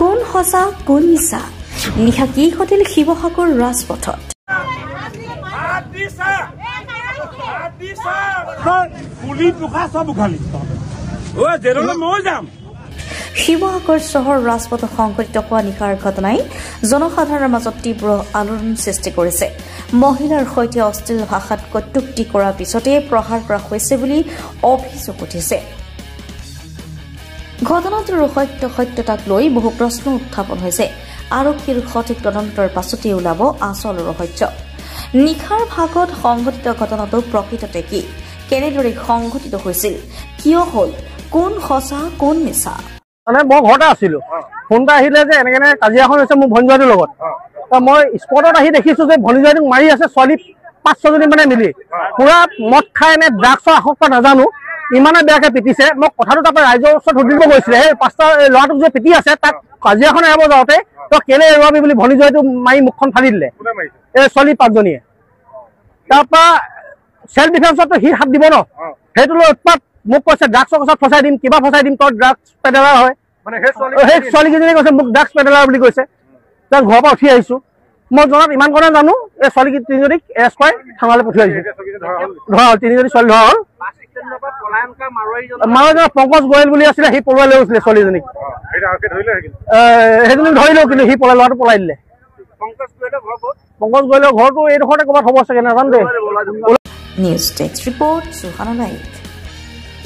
কোন সঁচা কোন মিছা নিশা কি ঘটিল শিৱসাগৰ ৰাজপথত শিৱসাগৰ চহৰ ৰাজপথত সংঘটিত হোৱা নিশাৰ ঘটনাই জনসাধাৰণৰ মাজত তীব্ৰ আলোড়ন সৃষ্টি কৰিছে মহিলাৰ সৈতে অশ্লীল ভাষাত কটুক্তি কৰাৰ পিছতে প্ৰহাৰ কৰা হৈছে বুলি অভিযোগ উঠিছে ঘটনাটোৰ সত্যতাক লৈ বহু প্ৰশ্ন উত্থাপন হৈছে আৰক্ষীৰ সঠিক তদন্তৰ পাছতে ওলাব আচল ৰহস্য নিশাৰ ভাগত সংঘটিত ঘটনাটো প্ৰকৃততে কি কেনেদৰে সংঘটিত হৈছিল কিয় হল কোন সঁচা কোন মিছা মানে মই ঘৰতে আছিলো ফোনটা আহিলে যে এনেকে কাজিয়াখন হৈছে মোৰ ভঞ্জুৱাটোৰ লগত মই স্পটত আহি দেখিছো যে ভঞ্জুৱাটোক মাৰি আছে ছোৱালী 5-6জনী মানে মিলি পুৰা মদ খাই এনে ড্ৰাগছৰ আসক্ত নাজানো ইমানে বেয়াকে পিটিছে মই কথাটো তাৰপৰা ৰাইজৰ ওচৰত সুধিব গৈছিলে সেই 5টা ল'ৰাটোক যে পিটি আছে তাক কাজিয়াখন এৰাব যাওঁতে তই কেলে এৰুৱাবি বুলি ভনীজয়টো মাৰি মুখখন ফালি দিলে এই ছোৱালী 5জনীয়ে তাৰপৰা সেল্ফ ডিফেন্সত সি হাত দিব ন সেইটো লৈ উৎপাত মোক কৈছে ড্ৰাগছৰ কথা ফচাই দিম কিবা ফচাই দিম তই ড্ৰাগছ পেডেলাৰ হয় মানে সেই ছোৱালীকেইজনীয়ে কৈছে মোক ড্ৰাগছ পেডেলাৰ বুলি কৈছে তাৰ ঘৰৰ পৰা উঠি আহিছো মই জনাত ইমান কথা জানো এই ছোৱালী 3জনীক এৰেষ্ট কৰি থানালৈ পঠিয়াই দিছো ধৰা হ'ল 3জনী ছোৱালী ধৰা হ'ল মাৰোৱাৰী পংকজ গোৱেল বুলি আছিলে সি পলুৱাই লৈ গৈছিলে ছোৱালীজনীক সেইজনীক ধৰিলেও কিন্তু সি ল'ৰাটো পলাই দিলে পংকজ গোৱেলৰ ঘৰটো এইডোখৰতে ক'ৰবাত হ'ব চাগে নাজানো the news desk report Suhana Naik